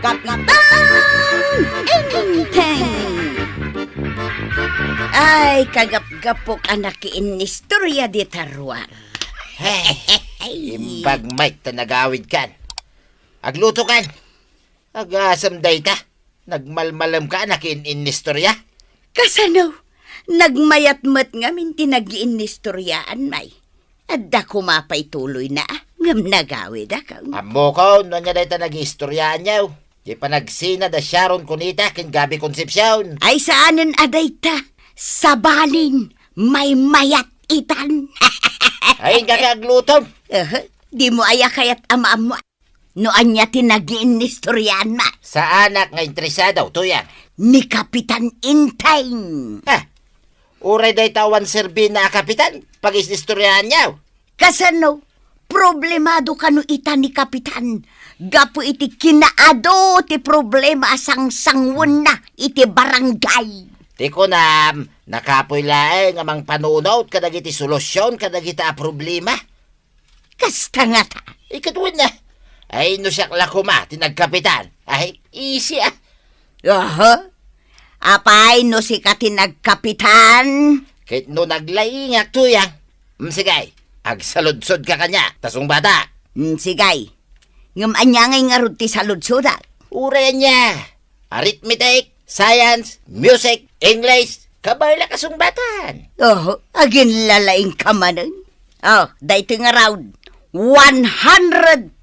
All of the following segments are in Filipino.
Kapitan Inteng! Ay, kagap-gapok anak inistorya di taruan. Imbag Mike ta nagawid kan. Agluto kan. Agasam day ta. Nagmalmalam ka anak inistorya. Kasano? Nagmayat-mat nga minti nag-iinistoryaan may. Adda kumapay tuloy na ngam nagawid ako. Amo ko, no niya day ta nag-istoryaan niyaw. Di pa nagsina da Sharon Cunita kin Gabi Concepcion. Ay saanan aday ta? Sa balin, may mayat itan. Ay gagaglutom. Di mo aya kayat ama mo. Noan niya tinag-iinistoryaan ma. Sa anak nga interesado, tuya. Ni Kapitan Inteng. Ha? Uray day tawan serbi na kapitan. Pag-istoryahan niyaw. Kasano? Problemado kano ita ni Kapitan. Gapo iti kinaado ti problema asang sangwon na iti barangay. Di ko na nakapoy laeng amang panunod kadagiti solusyon kadagiti a problema. Kasta nga ta. Ikatuwin na. Ay no siya lakuma tinagkapitan. Ay easy ah. Aha. Apay no si katinagkapitan. Kahit no naglaingak tuyang. Sigay, agsaludsod ka kanya, tasong bata. Sigay. Ngam anyangay nga ruti sa ludsoda. Uray niya. Arithmetic, science, music, English, kabarla kasungbatan. Oh, agin lalaing kamanan. Oh, dahito nga round. 100,000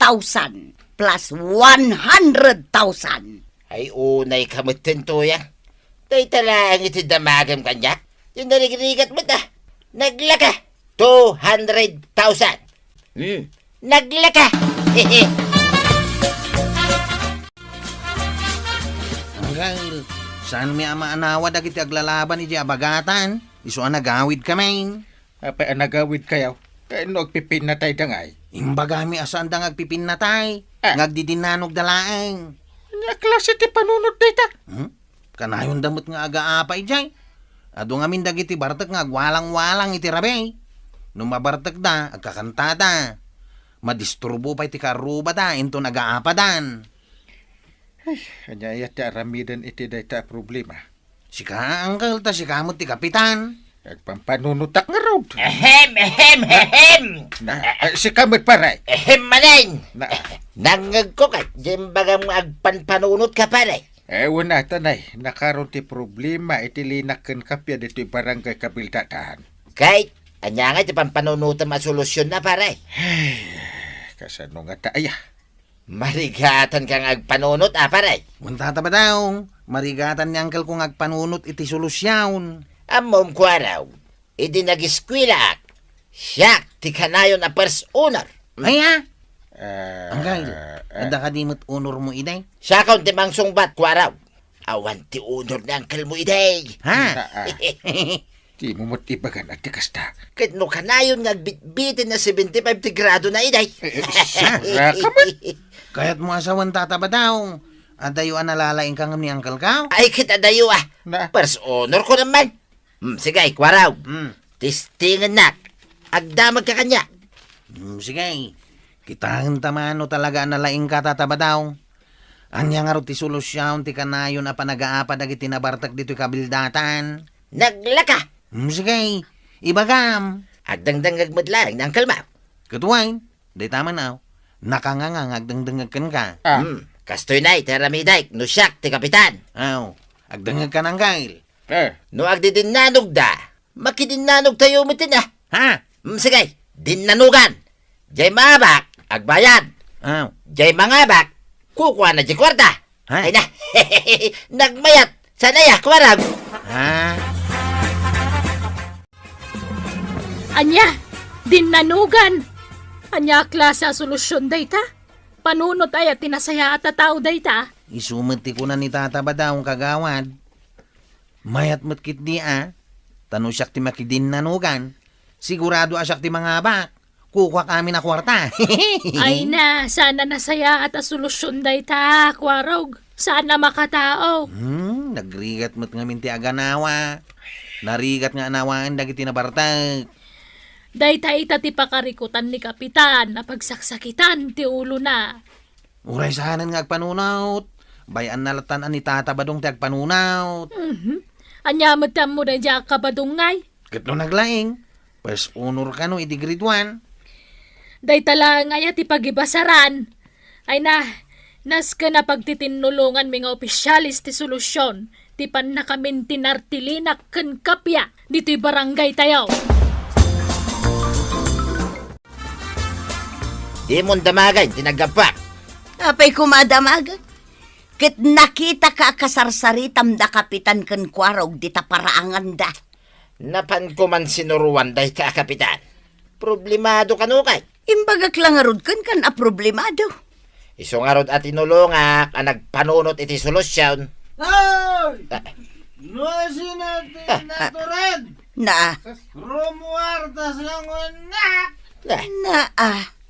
plus 100,000. Ay unay kamutin tuyang. Tay talang iti damagam kanya. Yung narigrigat mo ta. Naglaka. 200,000. Naglaka. Anggal, saan may ama-anawa dagiti aglalaban iti abagatan? Iso nagawid kami. Apa nagawid kayaw? No, pipinatay dangay. Imbagami asaan da ngagpipinatay. Ngagdidinanog dalaeng. Nya klase ti panunod dayta. Kanayon damot nga aga-apay jay. Ado ngamin dagiti bartek nga agwalang-walang iti rabe. Nung mabartek da, agkakantada. Madisturbo pa iti karuba da, into nag-aapadan. Anya ti aramidan iti dayta problema. Sika, angkel, ta sikamot ti kapitan. Agpampanunot nga road. Ehem. Si kamot paray. Ehem manin. Na, Nangag ko ka, jembagang agpanpanunot ka pare. wala tanay. Nakaroon ti problema iti linaken kapya dito barangay kabildatan. Kahit, anya nga iti pampanunutan masolusyon na pare. Kasano nga taaya. Marigatan kang agpanunot pare. Muntata ba daw? Marigatan ni angkel kung agpanunot iti solusyon. Amom ko araw, idi nag-eskwila. Siya, ti kanayon na first owner. Ay Angkel, ada ka dimot unor mo iday? Siya kaun ti mangsungbat ko araw. Awan ti owner ni uncle mo iday. Ha? Di mo motibagan at kasta. Kahit no kanayon nga bitbitin na 75 ti grado na iday. Sara ka man. Kaya't mo asawan tata ba daw? Adayo nalalaing kang ni angkel ka? Ay, kita dayo Na. First owner ko naman. Sige, kwaraw. Tistingan na. Agdamag ka kanya. Sige, kitang tamano talaga nalaing ka tata ba daw? Anya nga ro ti solusyon ti kanayon na panagaapa dagiti nabartak dito'y kabildatan. Naglaka. Sige, ibagam. Agdangdang agmadlang ng kalma. Katuwain, day tama na. Nakangangang agdangdangagkan ka. Kastoy na iteramiday. No siyak, ti kapitan. Aw, agdangag ka ng gail. No agdidinanog da. Makidinanog tayo mitin Ha? Sige, dinanugan. Jay mabak, agbayad. Aw, Jay mangabak, kukuha na di kwarta. Ha? Ay na, nagmayat. Sanaya, kwarag. ha? Anya, dinanugan. Anya klase a solusyon dayta. Panunot ay at tinasaya at tao dayta. Isumati ko na ni tata ba daw ang kagawad? Mayat matkit di Tano siyak ti makidin nanugan. Sigurado asyak ti mga bak. Kukuha kami na kwarta. Ay na, sana nasaya at a solusyon dayta, kwarog. Sana makatao. Nagrigat mo't ngamin ti aganawa. Narigat nga anawaan dagiti nabartag. Dayta ita ti pakarikutan ni Kapitan na pagsaksakitan ti ulo na. Uray sahanan nga agpanunot. Bayan nalatan ni tata badong tag panunaw. Anya matam mo na dya kabadungay. Kat no naglaing. First honor ka no, iti grade 1. Day tala nga ti pagibasaran. Ay nas ka na pagtitinulungan mga opisyalis ti solusyon. Ti pan na kamin tinartilinak ken kapya dito'y barangay tayaw. Di mo damagan, tinagapak. Apay kumadamagan. Ket nakita ka kasarsaritam da kapitan ken kwarog di ta paraangan da. Napan ko man sinuruan day ka, kapitan. Problemado ka no kay. Imbagak lang arod kan a problemado. Isungarod at tinulungak ang nagpanunot iti solusyon. Ay! Ah, Nuasin natin natured! Na, Rumuartas lang unak!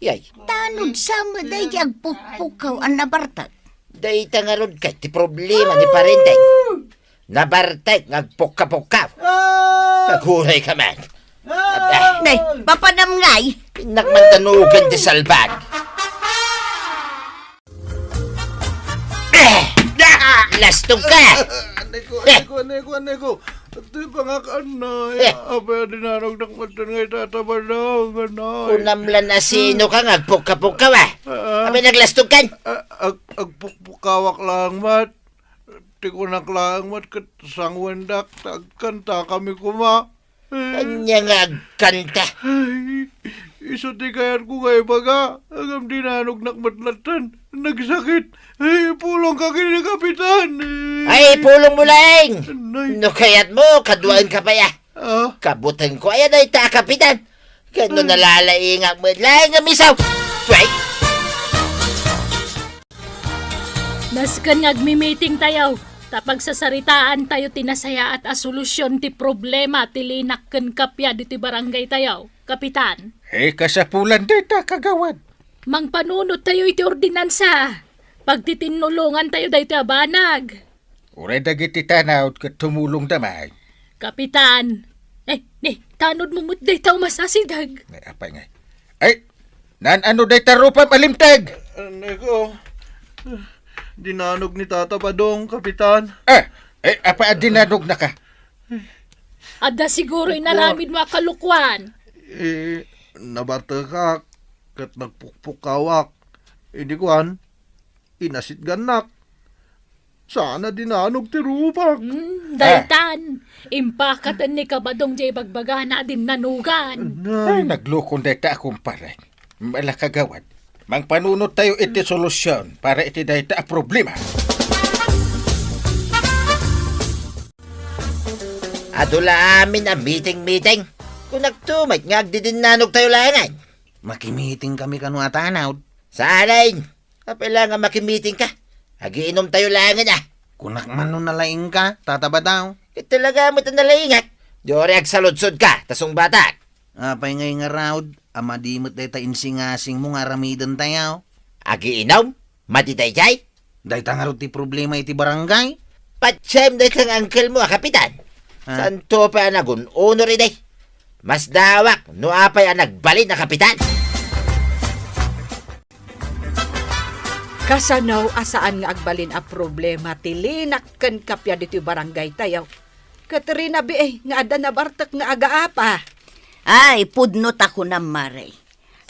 Yay, tanod sa maday agpupukaw ang nabartag. day tangarod kay ti problema ni parenteng. Nabartay, ngagpukka-pukka. Naghuray ka man. Nay, papanam ngay. Pinakmantanugan ti salbag. Lastog ka! Anay ko. Ito'y pangakaan na. Apa dinanog ng matan ngay tatabadaw. Unamlan na sino ka, ngagpukka-pukka ba? Abi naglastog kan? Agpukpukawak lang mat. Tikunak lang mat kat sangwendak. Tagkanta kami kuma. Kanya nga agkanta. Ay, isutikayan ko kay baga. Agam dinanog ng matlatan. Nagsakit. Ay, pulong ka kini kapitan. Ay, pulong mo lang! Nay. No kayat mo, kaduan ka pa ya. Kabutan ko, ayan ay ta, kapitan. Kano nalalaingak mo lang ang misaw. Right? Naskan ngagmi-meeting tayaw. Tapag sasaritaan tayo tinasaya at asolusyon ti problema ti linak ken kapya dito'y barangay tayaw. Kapitan, Kasapulan dita kagawad. mangpanunot tayo iti ordinansa. Pagtitinulungan tayo dahito abanag. Uray dagiti tanaw kat tumulong damay. Kapitan, tanod mo mut day tayo masasidag. Ay, apay nga. Ay, ano day tarupam alimtag? Anay ko, dinanog ni Tata Badong, kapitan. Apa dinanog na ka? Ada siguro'y naramid mo kalukwan. Nabartakak, kat nagpukpukawak. Hindi kuhan, inasit ganak. Sana dinanog ti rupak. Daytan, impakatan ni kabadong jay bagbaga na din nanugan. Ay, naglukon day ta akong pare. Malakagawad. Mangpanunot tayo iti solusyon para iti day ta problema. Adula amin ang meeting. Kung nagtumay, ngagdidinanog tayo langan. Makimiting kami kanu atanaw. Sanayin, kapila nga makimiting ka. Hagiinom tayo langan ah. Kunak man no nalaing ka, tataba daw. Talaga mo ito nalaingat. Diyore agsaludsod ka, tasong batak. Apay ngay nga raud, amadimot day ta insingasing mo nga ramidan tayaw. Agiinom, matitay-tay. Day tangarot ti problema iti barangay. Patsem na kang uncle mo, kapitan. Santo pa anagun, honor iday. Mas dawak, no apay ang nagbalin na kapitan. Kasanaw asaan nga agbalin a problema ti linak ken kapya dito'y barangay tayaw. Katerina nga ada na bartak nga agaapa. Ay, pudnot ako na maray.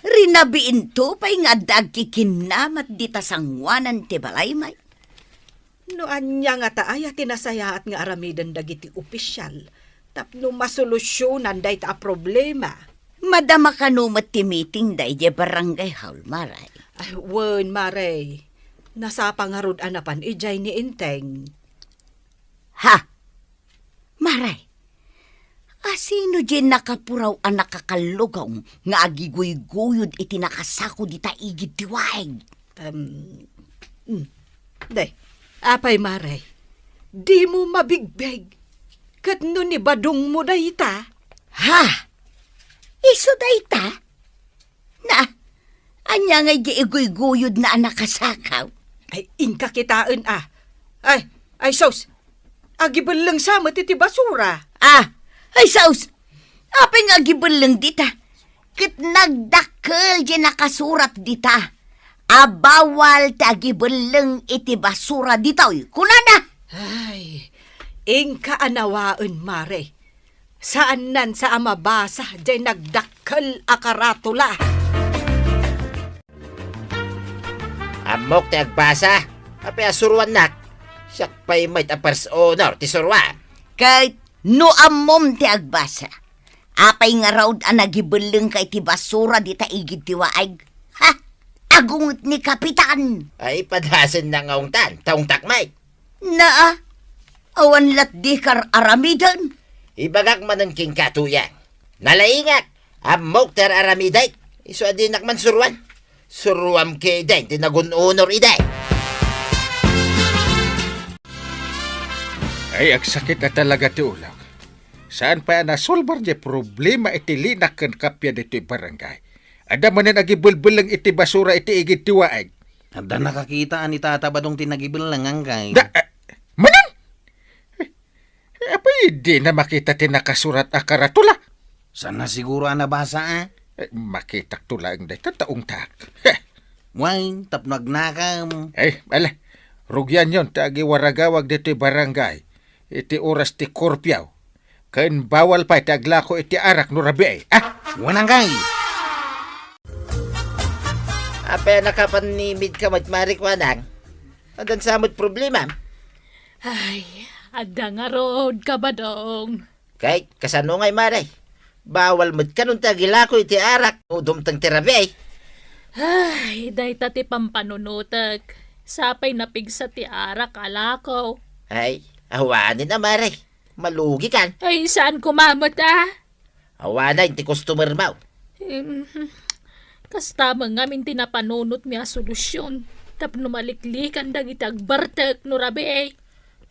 Rinabiin to pa'y nga dagkikinamat di tasangwanan ti balay may. No anya nga taaya tinasaya at nga aramidan dagiti opisyal. Tapno masolusyonan day ta a problema. Madama ka numat ti meeting day di barangay hall maray. Ay, wen maray. Nasa pangarod anapan ijay ni Inteng. Ha? Maray, asino dyan nakapuraw ang nakakalugaw nga agiguy-guyod iti nakasako di taigid tiwaig? Day, apay maray. Di mo mabigbeg. Kat no ni badong mo day ta. Ha? Iso day ta? Na, anya nga giiguy-guyod na ang nakasakaw? Ay, inka kitaan ah. Ay, sos. Agibal lang sa matiti basura. Ay saus, apay nga gibalang dita. Kit nagdakkel dyan nakasurat dita. Abawal tagi beleng iti basura ditoy. Kunana! Ay, ingka anawaan, Mare. Saan nan sa amabasa, jay nagdakkel akaratula. Amok ti agbasa. Apay asuruan nak. Siyak pa'y may tapers honor ti surwa. Kahit no amom ti agbasa. Apay nga raw anagibeleng kay ti basura di taigid ti waag. Ha? Agungot ni Kapitan. Ay padhasan na ngaong tan. Taong takmay. Naa, awan lat di kar aramidan. Ibagak man ang king katuyang. Nalaingak. Amok ter aramiday. Iso adinak man suruan. Suruam kay day. Tinagun honor iday. Ay, ang sakit na talaga ti ulang. Saan pa nasolbar di problema iti linak ken kapya dito'y barangay. Ada man na nagibulbulang iti basura iti igit ti waag. Ada nakakita ni Tata Badong tinagibilang angkay. Manan! Apa hindi na makita ti nakasurat a karatula? Sana siguro nabasa Makita tula ang day taong tak. Wine, tapnog nakam. Ay, ala. Rugyan yon tagi waragawag dito'y barangay. Iti oras ti korpyaw. Kain bawal pa iti aglako iti arak no rabi ay. Wanang kay. Apay nakapanimid ka matmarik wanang. Adan samot problema. Ay, ada nga road ka ba dong? Kay kasano ngay maray. Bawal mo't kanun tagilako iti arak. Udumtang tirabi ay. Ay, day tati pampanunutag. Sapay napigsa ti arak alakaw. Ay, awanin na maray. Malugi kan. Ay, saan kumamot Awanan ti customer mo. Kastama ngamin tinapanunot miya solusyon. Tapno maliklikan dagiti agbartek no rabi ay.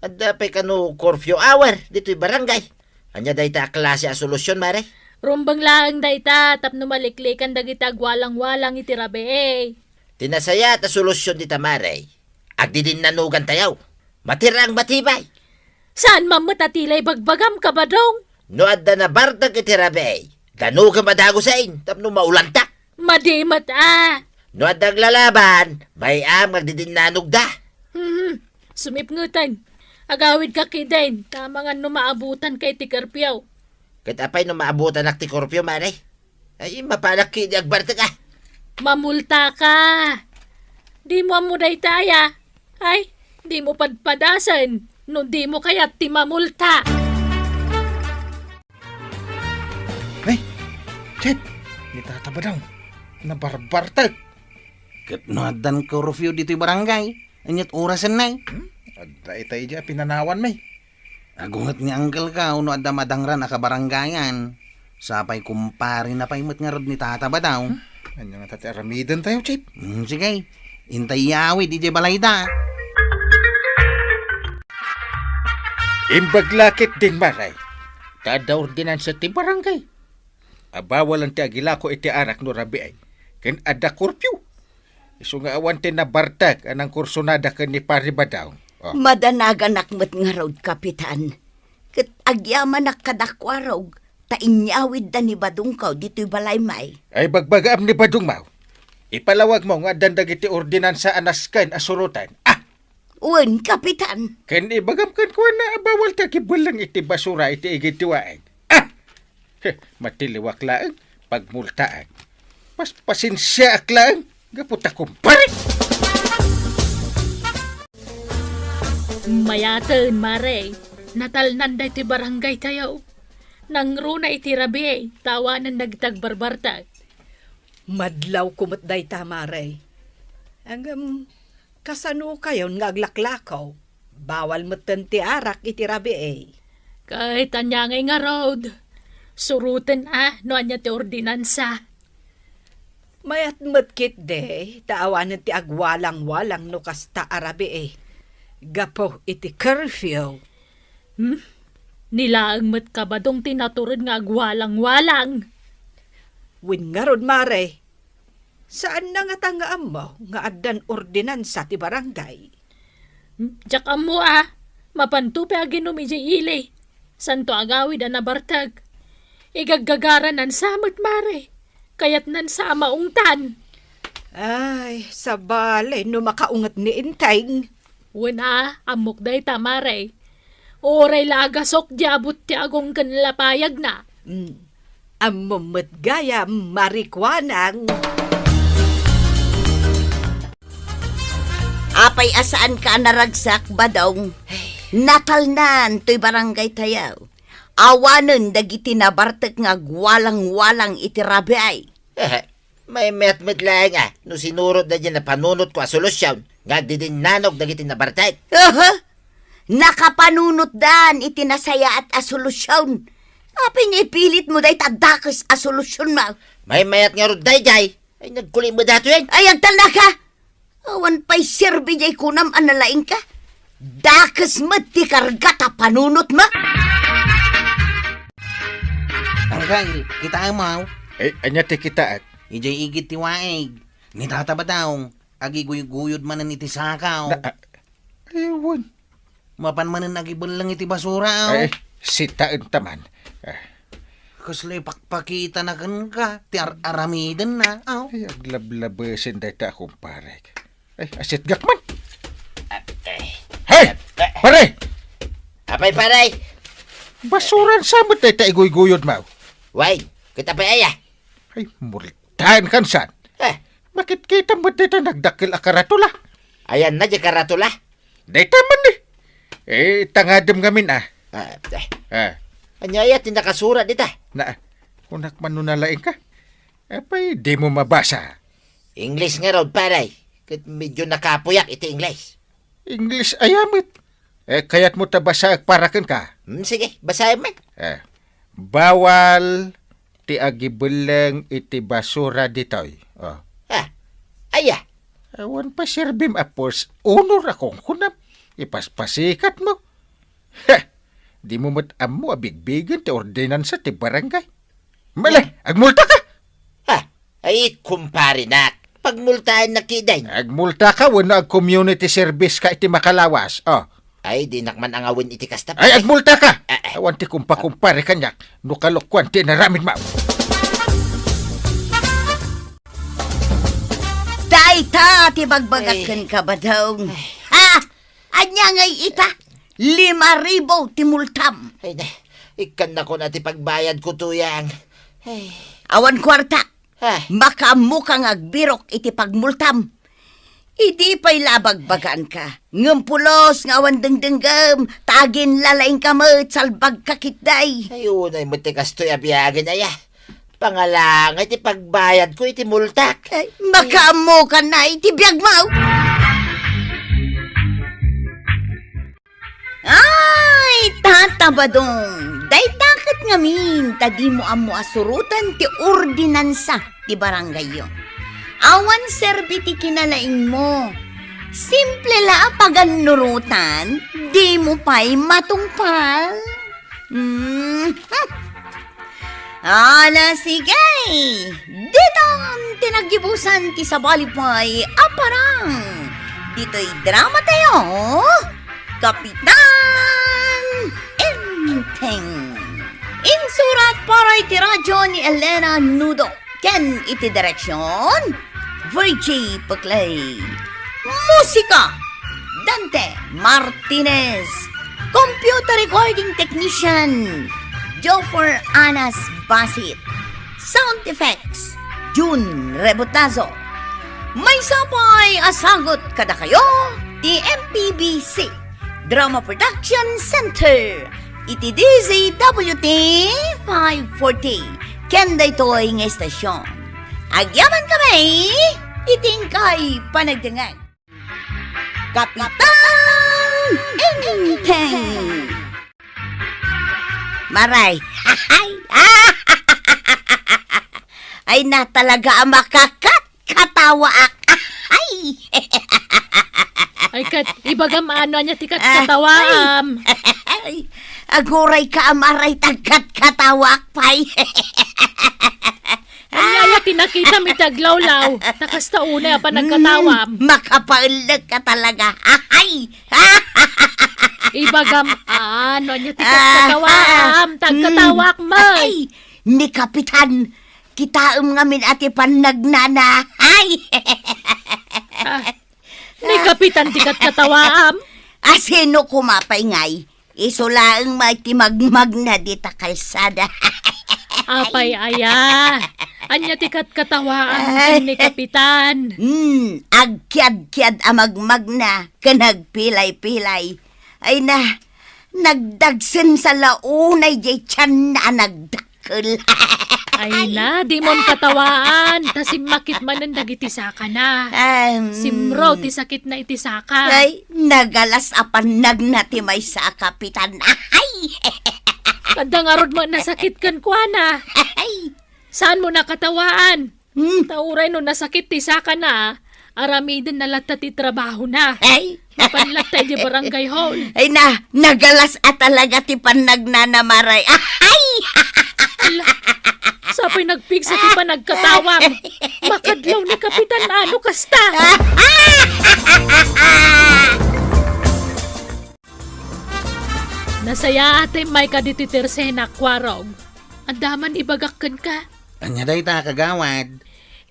At dapay kanu curfew hour dito'y barangay. Anya day ta klase a solusyon maray. Rumbang lang dayta tapno maliklikan dagiti agwalang-walang iti rabi ay. Tinasaya ta solusyon dita maray. Agdi din nanugan tayaw. Matirang matibay. Saan mamatatilay bagbagam ka ba dong? No adda na bardag iti rabi. Danugan madagusain tapno maulantak. Madimat No addag lalaban, may magdidin nanog da. Sumipngutan. Agawid ka kidain. Tama nga no maabutan kay ti karpyaw. Kahit apay no maabutan ak ti korpyo maray. Ay mapanak kini agbartag Mamulta ka. Di mo amuday taya. Ay, di mo padpadasan. No di mo kaya't ti mamulta. Ay, Chet, nitataba daw. Nabarbartag. Kat nadan curfew dito'y barangay. Anyat orasan na. Ada itay dya pinanawan may. Agungat ni uncle ka, uno adda madangran akabaranggayan. Sapay kumpari na paimot nga rod ni Tata Badaw. Anya nga tati aramidan tayo, Chip. Sige, intay yawi, di balayda. Imbaglakit din maray. Tada ordinansa ti barangay. Abawalan ti agilako iti arak no rabi ay. Ken ada kurpyo. Isu nga awan ti nabartag anang kursonada ken ni Pari Badaw. Madanaganak mo't nga raw, Kapitan. Kat agyaman nakadakwa raw, tainyawid da ni Badungkaw dito'y balay may. Ay bagbagaam ni Badung Mau. Ipalawag mo nga dandag iti ordinansa anaskan asurutan. Uwan, Kapitan. Ken ibagam kan ko na bawal ta kibulang iti basura iti igitiwaag. Matiliwak laang pagmultaan. Mas pasinsya ak laang gaputa kumpare. Mayaten, Mare. Natal nanday ti barangay tayo. Nangruna iti rabi, tawanan nagtagbarbartag. Madlaw kumot day tamaray. Hanggang kasano kayo nga aglaklakaw. Bawal mo't ti arak iti rabi Kahit anyangay nga road. Surutan no anya ti ordinansa. Mayat mo't kit de, taawanan ti agwalang-walang no kasta arabi Gapo iti curfew. Nilaang mat kabadong tinaturod nga agwalang-walang. Win nga rod, Mare. Saan na nga tangaam mo nga addan ordinansa ti barangay? Diyak mo mapantupi aginom iji ili. Santo agawid nabartag. Igaggagaran nan samot, Mare. Kayat nan sa maungtan. Ay, sa bale, no makaungat ni Intay. Wala, amok day tamaray. Oray lagasok diabot ti agong kanlapayag na. Ang gaya, marikwanang. Apay asaan ka naragsak ba daw? Natalnan to'y barangay tayaw. Awanan dagiti nabartek nga walang-walang itirabay. May met-met lang no sinurot na dyan na panunot ko a solusyon, nga di din nanog dagiti nabartay. Nakapanunot dan itinasaya at asolusyon. Apay nga ipilit mo day tadakas asolusyon mo. May mayat nga rod jay, ay nagkuli mo dato yan. Ay, agtala ka! Awan pa'y sirbi jay kunam analaing ka. Dakas mati kargata panunot mo. Angkay, kita mo. Anya ti kita at. Ijay igit ti waig. Ni tata ba daw? Agiguyod man na iti sakaw. Ewan. Mapan man na nagibon lang iti basura. Ay, sitaan taman. Kaslo'y pakpakita na kan ka. Ti aramidan na. Ay, aglablabesin day ta akong pare. Ay, asit gakman. Hey! Pare! Apay paray, Basuran samot day ta iguyod mo. way, kita pa aya. Ay, multahan kan san. Bakit kita mo dito nagdakil akaratula? Ayan na di karatula. Day taman ni. Tangadam gamin Anyaya tinakasura dita. Na, kunak manunalain ka. Apay, di mo mabasa. English nga raw paray. Kat medyo nakapuyak iti English. English ayamit. Kaya't mo tabasa parakan ka. Sige, basahin man. Bawal ti agibulang iti basura ditoy. Aya. Awan pa sirbim apos, unor akong kunam. Ipaspasikat mo. Di mo amo abigbigan ti ordinansa ti barangay. Mala, agmulta ka. Ay, kumpare nak. Pagmultahan na kiday. Agmulta ka, wala ag community service ka iti makalawas. Ay, di nakman ang awin iti kastap. Ay, agmulta ka. Awan ti kumpakumpare kanyak. Nukalokwan ti naramid mo. Dayta, tibagbagakan ka ba daw? Ha? Anya ngay ita? 5,000 timultam. Ay, ikan na ko na ti pagbayad ko tuyang. Ay, Awan kwarta. Makamukang agbirok iti pagmultam. Idi pa'y labagbagaan ka. Ngampulos nga awan dengdenggam. Tagin lalaing kamot salbag kakitday. ayun ay matikas to'y abiyagin aya. Pangalang iti pagbayad ko iti multak. Ay, makamukan na iti biyag mo. Ay, tatabadong. Day takot ngamin. Tadi mo amo asurutan ti ordinansa ti barangay yo. Awan serbi ti kinalaing mo. Simple la paganurutan, di mo pa'y matungpal. Ala, sige. Ditong tinagibusan ti sabalipay aparang. Dito'y drama tayo. Kapitan Inteng. Insurat para iti radyo ni Elena Nudo. Ken iti direksyon Virgie Paclay. Musika Dante Martinez. Computer recording technician Jofer Anas Basit. Sound effects June Rebotazo. May sapay asagot kada kayo ti MPBC Drama Production Center. Iti DZWT 540. Kenda ito'y nga estasyon. Agyaman kami, iting kay panagdangan. Kapitan Inteng. Maray. Ay na talaga ang katawa ak. Ay kat, ibagam ano niya tikat katawaam. Aguray ka amaray tagkat katawak pay. Anyaya tinakita mi taglawlaw. Takas taunay pa nagkatawam. Makapaulag ka talaga. Ay! Ibagam ano niya tikat katawaam. Tagkatawak mo. Ay! Ni Kapitan, kitaom ngamin ati panagnana. Ay! Ni kapitan tikat katawaam. Asino kumapay ngay? Isulaang may timagmag na dita kalsada. Apay aya. Anya tikat katawaam ni kapitan. Agkyad-kyad amagmag na, kanagpilay-pilay. Ay na, nagdagsen sa launay jay tiyan na nagdakkel. Ay na, di mon katawaan. Tasimakit man ang dagitisaka na. Simro, ti sakit na itisaka. Ay, nagalas apan nagnatimay sa kapitan. Ay! Kadangarod mo nasakit kan kuana. Ay! Saan mo nakatawaan? Tauray no nasakit ti saka na. Aramidin na latta ti trabaho na. Ay! Mapanlatay di barangay hall. Ay na, nagalas at talaga ti panagnanamaray. Ay! Sapay nagpigsa ti pa nagkatawang. Makadlaw ni kapitan ano kasta. Nasaya ate may kadititersena kwarog. Andaman ibagakkan ka. Anya dayta kagawad.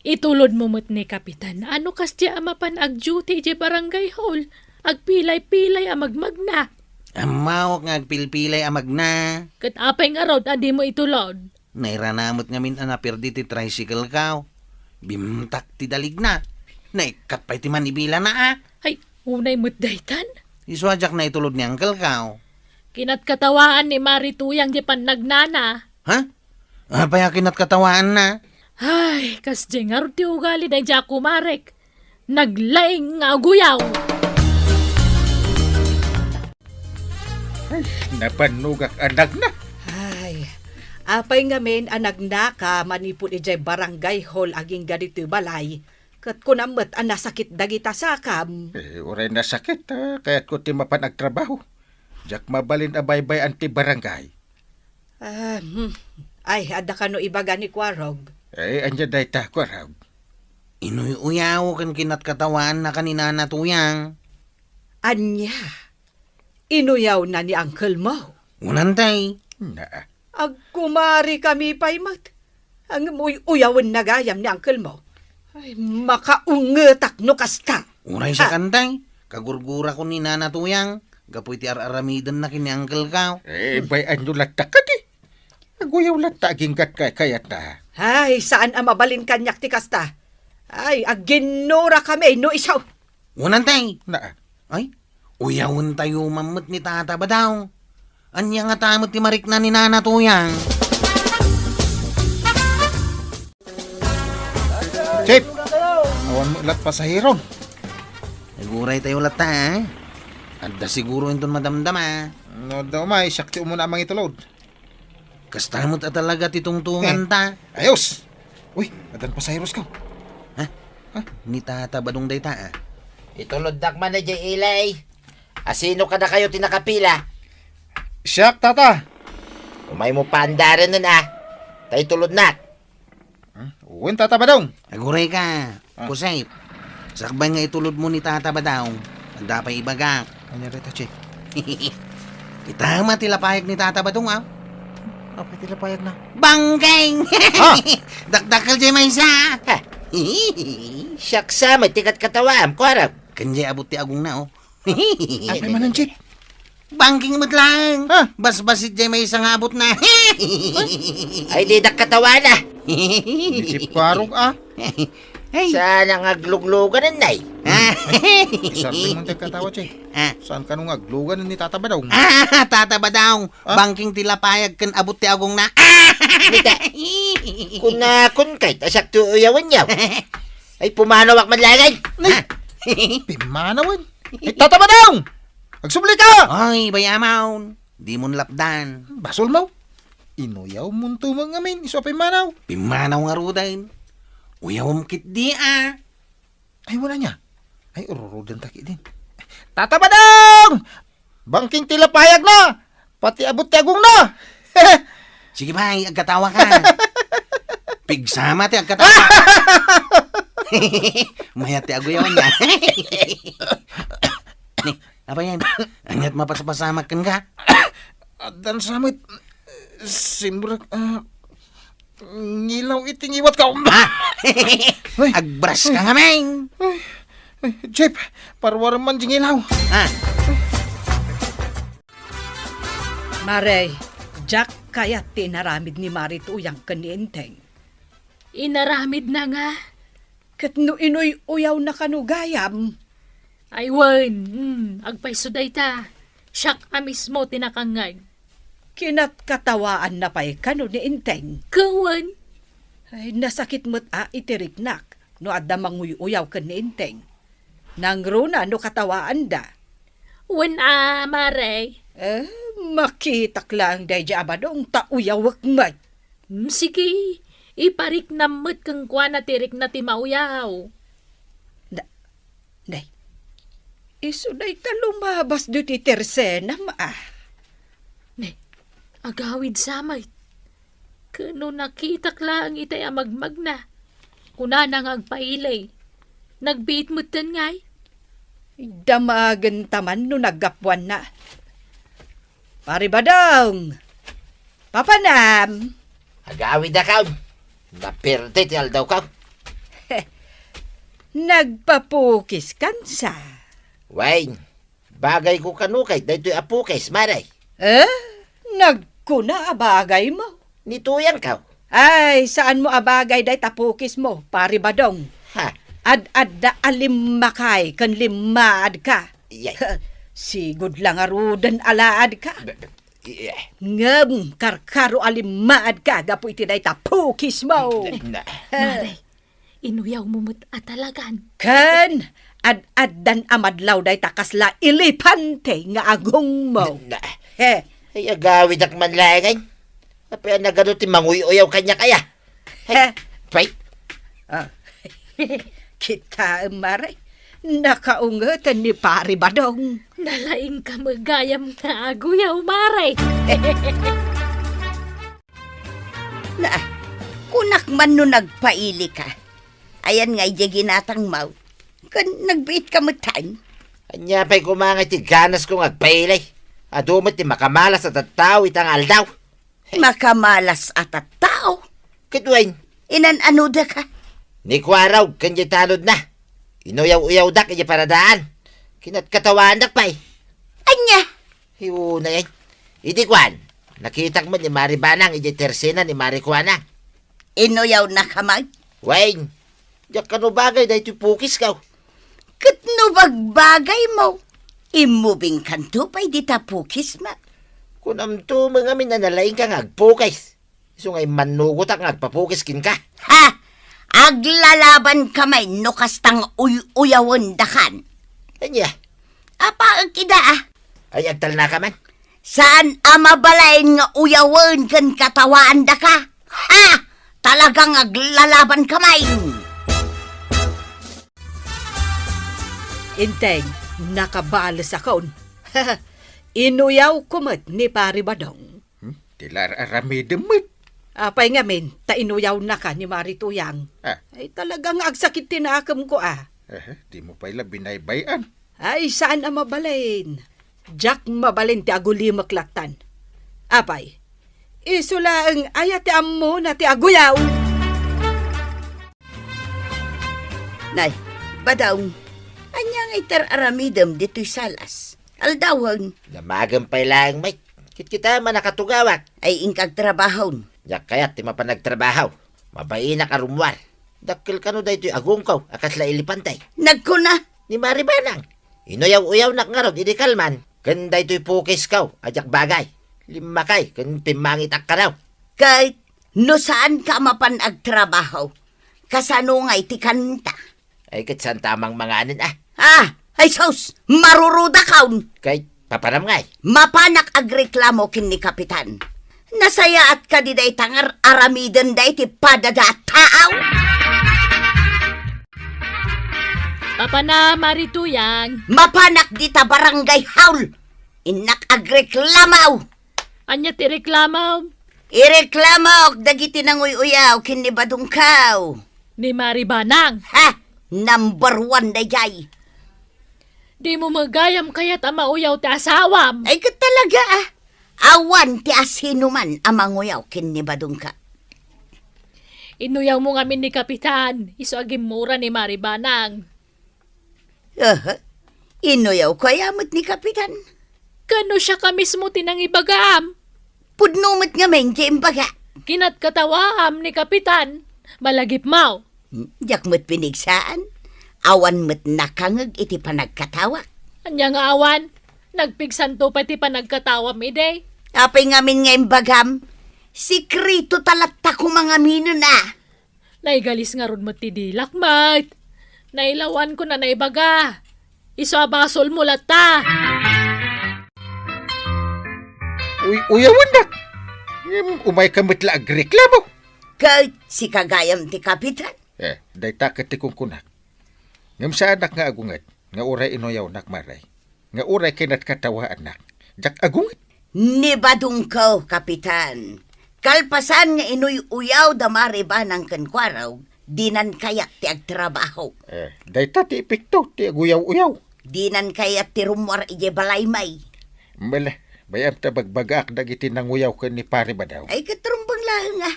Itulod mo mo't ni kapitan. Ano kastya amapan ag duty di barangay hall. Agpilay-pilay amagmag na. Amawak nga agpilpilay amag na. Kat apay nga rod adi mo itulod. Nairanamot ngamin perdi ti tricycle kaw. Bimtak ti dalig na. Naikat pa iti manibila na Ay, unay mo't daytan. Iswadyak na itulod ni Uncle kaw. Kinatkatawaan ni Marituyang di pan nagnana. Ha? Payakin at katawaan na. Ay, kasdye nga rod ti ugali na Jaco Marek. Naglaing nga guyaw. Napanugak anak na. Ay, apay ngamin anagnaka manipod ijay barangay hall aging ganito balay. Kat kunamet ang nasakit dagita sakam. Uray na sakit kaya't ko ti mapan agtrabaho. Jak mabalin abaybay anti barangay. Ay, ada ka no ibaga ni Kwarog. Anya dayta ko raw. Inuy-uyaw kan kinat katawaan na kanina natuyang. Anya, inuyaw na ni Uncle mo. Unantay. Na. Agkumari kami paymat. Ang uyawan na gayam ni Uncle mo. Ay, makaungetak no kasta. Uray sa kantay. Kagurgura ko ni nanatuyang. Gapoy ti araramidan na kini Uncle kaw. Bayan nyo latak ka di. Aguyaw latak ginggat kayat na. Ay, saan ang mabalin kanyak ti kasta? Ay, aginura kami no isaw. Unantay. Na. Ay, uyawon tayo mamut ni tata ba daw? Anya nga tamot ti marik na ni nanatuyang. Chip! Awan mo ilat pasahero. Naguray tayo lata Anda siguro inton madamdama. No daw may, sakti mo na amang itulod. Kastamot at talaga titungtungan ta. Ayos! Uy, adan pasaheros ka. Ni tata badong dayta Itulod dakman na jay ilay. Asino ka na kayo tinakapila? Siyak, tata! Umay mo paandaran nun Tay tulod na. Uwin, tata ba daw? Aguray ka. Kusay. Sakbay nga itulod mo ni tata ba daw? Anda pa ibagak. Anya rita, Chip? Itama tilapayag ni tata ba daw Apa tilapayag na? Bangkeng! Dakdakal jay may isa. Siyaksa, may tikat katawaam. Kwarab. Kanjay abot ti agong na Apa man ang Chip? Bangking mo't lang. Bas-basit jay may isang abot na. Ay, di katawa na. Chip kwarog Hey. Saan ang agluglugan nay? Isarting mo tayo katawa, Chip. Saan ka nung aglugan ni tata ba daw? Tata ba daw? Bangking tilapayag kan abot ti agong na. Mita, kun kay tasak tu uyawan yaw. Ay, pumanawak man lagay. Pimanawan. Tata ba daw? Agsubli ka! Ay, bayamaw. Di mon lapdan. Basol mo. Inuyaw mo ito mga amin. Iso pa manaw. Pimanaw nga rudain. Uyawam kit di Ay, wala niya. Ay, ururudan taki din. Tata ba daw? Bangking tilapayag na. Pati abot tiyagong na. Sige ba, agkatawa ka. Pigsama ti agkatawa. Mayat ti aguyawan na. Apa yan? Anyat mapasapasamakan ka? Dan samit. Simburak. Ngilaw itingiwat ka. Agbras ka nga, Meng. Jeep, parwar man ding ilaw. Ah, Maray, Jack kaya tinaramid ni Marituyang kaniinteng. Inaramid na nga. Kat no inoy uyaw na kanugayam. Ay, wan. Agpaysuday ta. Siyak a mismo tinakangag. Kinat katawaan na pa'y kano ni Inteng. Kawan. Ay, nasakit mo't itiriknak. No adda manguyaw ka ni Inteng. Nang runa no katawaan da. Wan Maray. Makitak lang day abadong tauyawak mat. Sige. Iparik namot kang kwa na tirik na timauyaw. Day, iso day ta lumabas do ti tersena Ne, agawid samay. Kano nakitak lang itay amagmag na. Kuna nang agpailay. Nagbiit mo tan ngay. Damagan taman no naggapuan na. Paribadong! Papanam! Agawid na kaon. Napirte ti aldaw ka. Nagpapukis kansa. Wayne, bagay ko kanukay, dahito apukis, maray. Nagkuna abagay mo. Nituyan ka. Ay, saan mo abagay day tapukis mo, paribadong? Ha? Ad da alimmakay kan limaad ka. Iyay. Sigod lang arudan alaad ka. Iyay. Ngam, karkaro alimaad ka, gapo iti day tapukis mo. Na. Maray, inuyaw mo mo't atalagan. Kan, ad-addan amadlaw day takasla ilipante nga agong mo. Na. He, Ay, agawid ak man lagay. Kapaya na gano'n ti manguyaw kanya kaya. he, Try. kita maray. Nakaungatan ni paribadong. Nalaing ka magayam na aguyaw, Maray. Na, kunak man no nagpaili ka. Ayan nga ija ginatang mau. Kan nagbiit ka matay. Anya pa'y kumangay ti ganas kong agpailay. Adumot ti makamalas at tao itang aldaw. Makamalas at at tao. Kitwain, Inan-ano da ka? ni kwaraw kanya tanod na. Inuyaw-uyaw da kanya paradaan. Kinat katawan pa'y. Anya, Hiyo na yan. Iti kwan, nakitak mo ni Mari Banang iti tersena ni Mari Kwanang. inuyaw na kamag. Wayne, yak kano bagay dahil iti pukis ka. Katno bagbagay mo. Imubing kanto pa'y di tapukis ma. Kung amto mga minanalaing kang agpukis. So ngay manugot ang agpapukis kin ka. Ha! Aglalaban kamay no kastang uyawon dakan. Anya, Apa ang kida ah? ay agtal na ka man. Saan amabalain nga uyawon kan katawaan da ka? Ha! Talagang aglalaban kamay. Inteng, nakabalas akon. Inuyaw kumot ni paribadong. Tilar arami demit. Apay nga min, ta inuyaw na ka ni Marituyang. Ay talagang agsakit tinakam ko Di mo pala binaybayan. Ay saan ang mabalin? Jack mabalin ti aguli maklatan. Apay, isula ang ayat ti ammo na ti aguyaw. Nay, badawng. Anyang itar aramidam dito'y salas. Aldawon, Namagang pa'y lang, Mike. Kit kita man nakatugawak. ay ingkag trabahon. Yak kaya't ti mapanagtrabaho. Mabayi na karumwar. Dakil ka no dahito agungkaw, akas la ilipantay. Nagkuna, Ni Mari Banang. Inuyaw-uyaw nak nga ron, idikalman. Kan dahito'y pukis kaw, ajak bagay. Lima kay, kan pimangit ak ka raw. kahit no saan ka mapanagtrabaho. Kasano nga iti kanta. Ay kat saan tamang mga anin Ay sos, maruruda kaun. Kay paparam ngay. Mapanak agreklamo kin ni Kapitan. Nasaya at kadiday tangar aramidan da iti padada taaw. Papa na Marituyang. Mapanak dita barangay haul. Inak agreklamaw. Anya ti reklamaw. Ireklamo dagiti nang uyaw kin ni Badungkaw. Ni Mari Banang. Ha? Number 1 dayay. Di mo magayam kaya't amauyaw ti asawam. Ay ka talaga Awan ti asinuman amang uyaw kin ni Badungka. Inuyaw mo ngamin ni Kapitan. Iso agim mura ni Maribanang. Inuyaw ko ayamot ni Kapitan. Kano siya ka mismo tinangibagam? Pudnumot nga men, imbaga. Kinat katawaam ni Kapitan. Malagip mau. Yak mo't pinigsaan. Awan mo't nakangag iti panagkatawa. Anya nga awan. Nagpigsanto pati pa nagkatawam ide. Apay ngamin nga imbagam. Sikrito talatta ko mga mino na. Naigalis nga ron mo ti dilak, mat. Nailawan ko na naibaga. Iso abasol mo lata. Uyawan dak. Umay kamit la agreklamo. Kahit si kagayam ti Kapitan. Dayta kati kong kunak. Ngam sa anak nga agungat, nga uray inoyaw nak maray. Nga uray kinat katawa anak. Jak agungat. Ni badung ko, Kapitan. Kalpasan nga inuy-uyaw da mariba ng kankwaraw, dinan kayat ti agtrabaho. Dayta ti epekto, ti aguyaw-uyaw. Dinan kayat ti rumwar ije balaymay. Mala, bayam ta bagbagak dagiti nanguyaw ka ni pare ba daw? Ay katrumbang lang ah.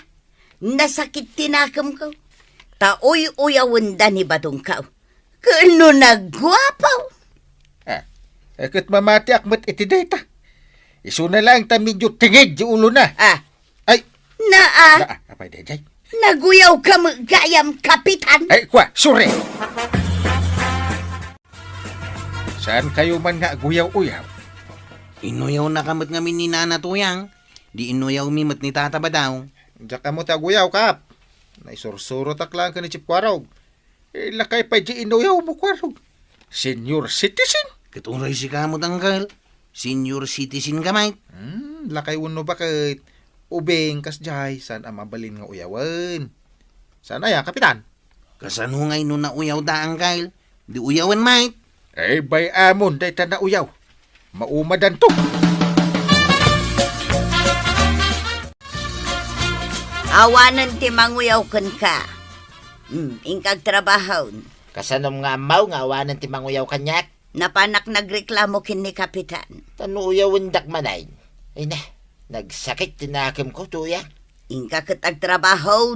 Nasakit tinakam ko. Taoy-uyawan da ni badung ko. Kano nagwapaw? Kat mamati akmat iti dayta. Iso na lang ta medyo tingid di ulo na. Ay, apay dayjay. Naguyaw ka magayam, Kapitan. Ay, kwa, sure. Saan kayo man nga aguyaw-uyaw? Inuyaw na kamot nga min ni Nana Tuyang. Di inuyaw mimot ni Tata ba daw? Diyak ka mo taguyaw, kap. Naisursuro taklang ka ni Chip Kwarog. Lakay pa di inuyaw mo, Kwarog. Senior citizen. Katunray si kamot, Uncle. Senior citizen ka, mate. Lakay uno bakit? Ubeng kas jay, saan ang mabalin nga uyawan? Saan ay, Kapitan? Kasanungay no na uyaw da, Uncle. Di uyawan, mate. Ay, bay amon, day ta na uyaw. Maumadan to. Awanan ti manguyaw kan ka. Ingkag trabaho. Kasanom nga amaw nga awanan ti manguyaw kanyak. Napanak nagreklamo kin ni Kapitan. Tanuyawin dak manay. Ay na, nagsakit tinakim ko tuya. Ingka katag trabaho.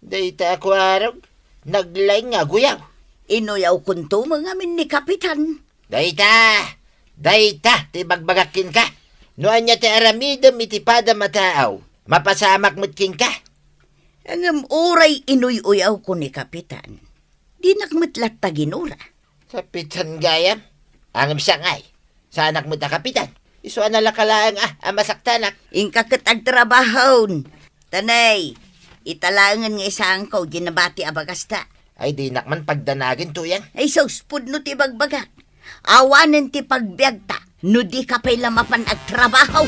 Dayta Kwarog, naglay nga guyaw. Inuyaw kunto mga min ni Kapitan. Dayta, ti bagbagakin ka. Noan niya ti aramidam itipada mataaw. Mapasamak mo't king ka. Ang uray inuy-uyaw ko ni Kapitan. Di nakmatlat ta ginura. Kapitan gayam, angam sangay. Sa anak mo ta Kapitan. Iso analakalaan masaktanak. Ingka katag trabaho. Tanay, italangan nga isang ko, ginabati abagasta. Ay di nakman pagdanagin tuyan. Ay sauspud no ti bagbaga. Awanan ti pagbiagta, no di ka pa'y lamapan agtrabaho.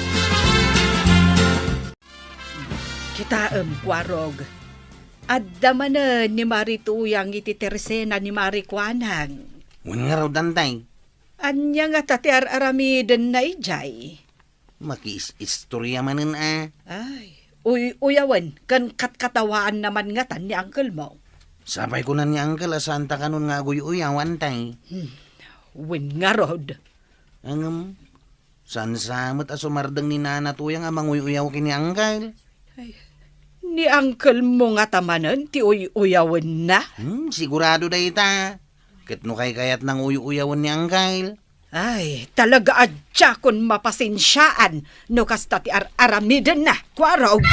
Kitaem, Kwarog. Adda manen ni Marituyang iti tersena ni Marikwanang. Wan nga raw dantay. Anya nga tati aramiden na ijay. Makis-istorya manen Ay, uyawan, kan katkatawaan naman nga tan ni Uncle mo. Sabay ko na ni Uncle asanta kanon nga uyawan tay. Win nga rod. Angam, san samot asumardang ni Nana Tuyang nga manguyaw kini Uncle. Ni Uncle mo nga tamanan, ti uyawan na. Sigurado day ta. Kat no kay kayat nang uyawan ni Uncle. Ay, talaga adya kun mapasensyaan no kasta ti aramiden na, Kwarog.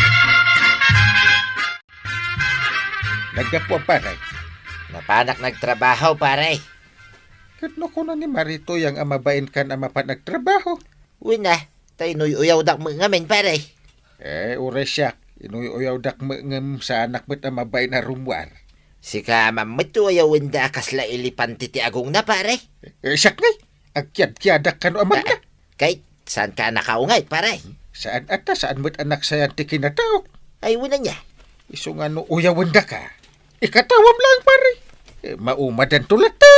Nagdapo paray. Napanak nagtrabaho pare. Katno ko na ni Marito yang amabain kan amapan nagtrabaho. Uy na, tayo nuyaw dak mga men pare. Uray siya. Inuyaw dak ngem sa anak mo't amabain na rumwar. Si kamamit uyawin da kasla ilipanti ti agong na pare. Siyak ngay. Agkyad-kyadak ka no aman na. Kahit saan ka nakaungay pare. Saan saan mo't anak sayan ti kinataok. Ay wala niya. Iso nga no uyawan da ka. Ikatawam lang pare. Maumadan tulat ta.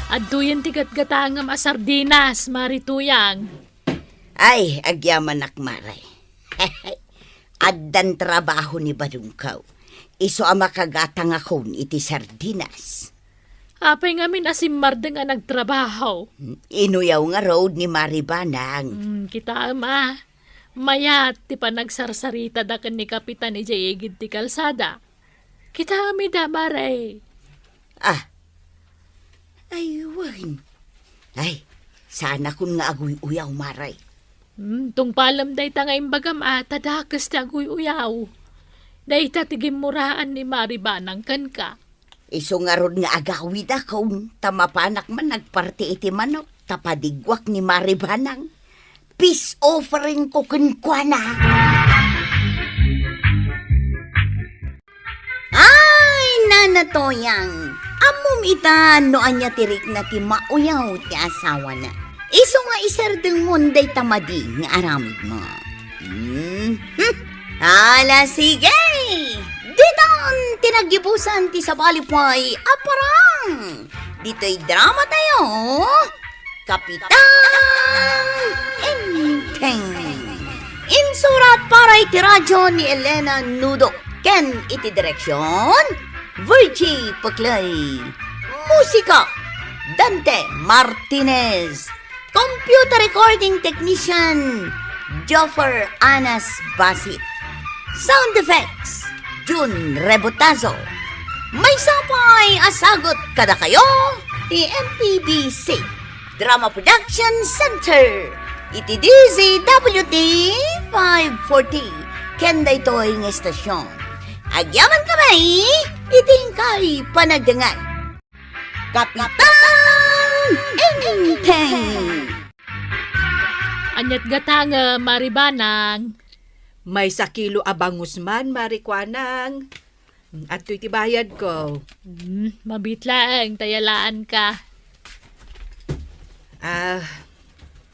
Adduyan ti gatgatangam a sardinas, Marituyang. Ay, agyaman akmaray. Addan trabaho ni Badungkaw. Iso ang makagatang akon iti sardinas. Apay ngamin asimmarda nga nagtrabaho. Inuyaw nga road ni Maribanang. Kita ama. Mayat ti panagsarsarita da ken ni Kapitan ijay igid ti kalsada. Kita mi da maray. Ah, aywan. Ay, sana kun nga agoy uyaw, maray. Tung palam day ta nga imbagam tadakas ti agoy uyaw. Day ta tigimuraan ni Maribanang kan ka. Iso nga rod nga agawid akong tamapanak man nagparti iti manok tapadigwak ni Maribanang. Peace offering ko kunkwana. Ay, nanatoyang. Amom ita no anya tirik na ti mauyaw ti asawa na. Iso nga iserdeng munday tamadi nga aramid mo. Ala, sige! Diton, tinagibusan ti sabalipay, aparang! Dito'y drama tayo, Kapitan Enteng. Insurat para iti radyo ni Elena Nudo. Ken iti direksyon, Virgie Paclay. Musika, Dante Martinez. Computer recording technician, Joffer Anas Basit. Sound effects, Jun Rebotazo. May sapay asagot kada kayo, ti MPBC Drama Production Center. Iti DZWT 540. Kenda ito'y ng estasyon. Agyaman kamay, iting kay panagdangan. Kapitan Enteng. Anyat gatanga Maribanang. May sakilo abangus man, Marikwanang. At ito'y tibayad ko. Mabitlaang tayalaan ka.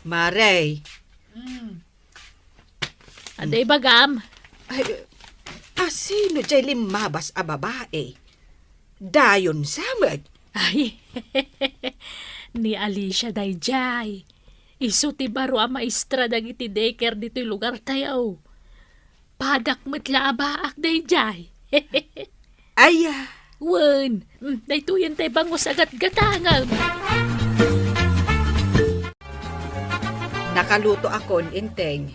Maray. Aday bagam. Ay, sino dyan limabas a babae? Dayon samad. Ay, ni Alicia dayjay. Isu ti baro a maestra dagiti daycare dito'y lugar tayo. Padak metla abaak dayjay. Ay, Wen, daytoyan tay bangos agat gatangam. nakaluto akon, Inteng.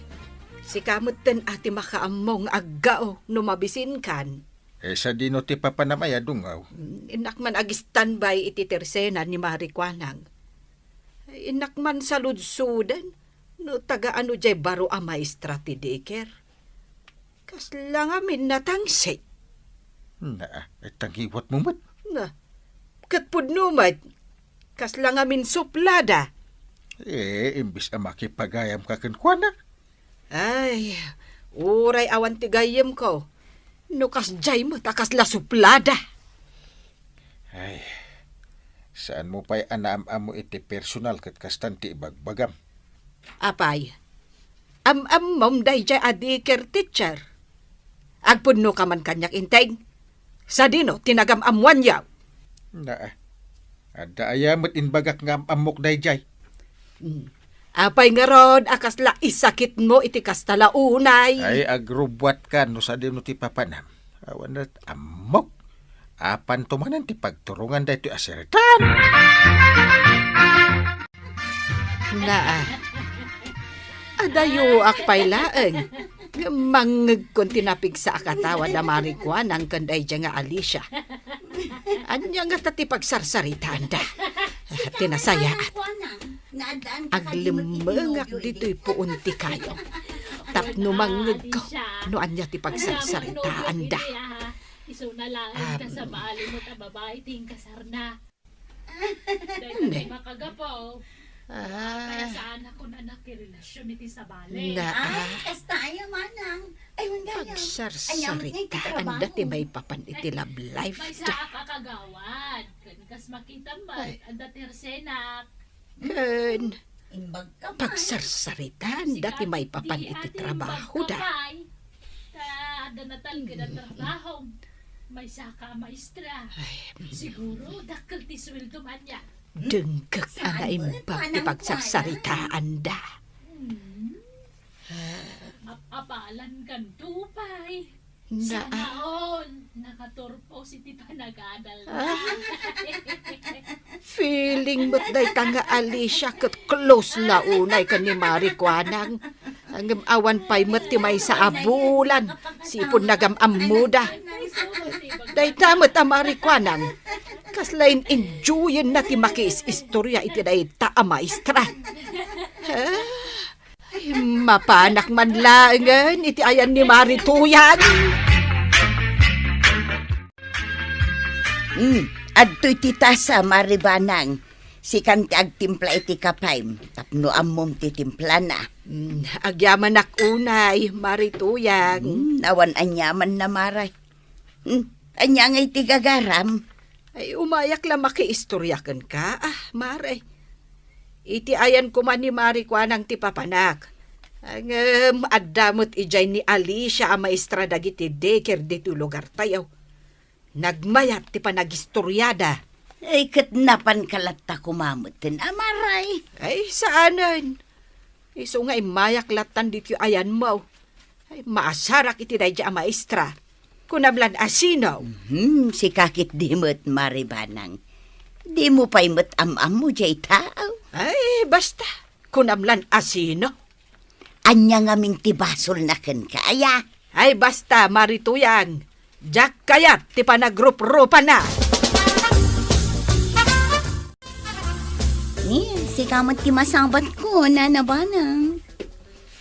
Si kamot ten ati makaamong aggao no mabisin kan. Sa dino ti papanamaya dungaw. Inak man agi standby iti tersena ni Marikwanang. Inak man sa ludsudan, no taga ano jay baro a maestra ti deker. Kaslang amin natangsit. Tangiwat mo mat. Na, katpudnumat, kaslang amin suplada. Imbis a makipagayam ka kenkwana. Ay, uray awan ti gayem ko. No kas jay mo takas la suplada. Ay, saan mo pa'y anaam-amo iti personal kat kastanti bagbagam? Apay, mom day jay adiker teacher. Agpunno ka man kanyak, Inteng. Sa dino, tinagam-amuan yaw. Ada ayamat inbagak nga amok dayjay. Apay nga ron, akas la isakit mo iti kastala unay. Ay agrubwat ka no sa dino ti papanam. Awan na amok. Apan tumanan ti pagturungan da iti asiritan. Adayo akpay laeng. Mangeg kon tinapig sa akatawa da Marikwan ang kanday dya nga Alicia. Anya nga tati pagsarsaritaan da. Tinasayaat. Aglimengak dito'y puunti kayo. Tapno mangeg ko. No anya ti pagsarsaritaan da. Iso na lang ka sa baali mo ta babae ting kasarna. Dahil Hindi. makagapaw. Kaya saan ako na nakirelasyon iti sa bali. Kastaya manang. Ay, Pagsarsaritaan dati may papan iti love life May da. sa kakagawad. Kas makita man, anda tersenak. Ken, Imbag ka man. pagsarsaritaan dati may papan iti trabaho da. Ada natal ka na trabaho. May saka maestra. Siguro dakkel ti sweldo man niya. Dengkak ang imbag ti pagsarsaritaan da. Apalan kan tupay. Na, Sanaon, nakaturpo si Tita nag-adal. feeling mo't day ka nga Alicia kat close na unay ka ni Marikwanang. Hanggang awan pa'y matimay sa abulan. Sipon nagamamuda. Day tamot ang marikwanang. Kaslain enjoyin na ti makis istorya iti day ta maestra. Ay, mapanak man langan iti ayan ni Marituyan. Adto'y tita sa Maribanang. Si kanti agtimpla iti kapay. Tapno amom ti timpla na. Agyaman ak unay, Marituyan. Awan anyaman na maray. Anya nga iti gagaram. Ay, umayak lang makiistoryakan ka. Maray. Iti ayan ko man ni Marikwanang ti papanak. Ang addamot ijay ni Alicia ang maestra dagiti deker dito lugar tayo. Nagmayat ti panagistoryada. Ay, katnapan kalata kumamutin. Amaray. Ay, saanan? Iso nga mayak latan dito ayan mo. Ay, maasarak iti day ang maestra. Kunamlan asinaw. Si kakit dimot Maribanang. Di mo pa'y matamam mo jay tao. Ay, basta. Kunamlan asino. Anya nga ming tibasol na kan kaya. Ay, basta, Marituyan. Jack kayat, ti panagrup-rupa na. Si kamat ti masabat ko, nanabanang.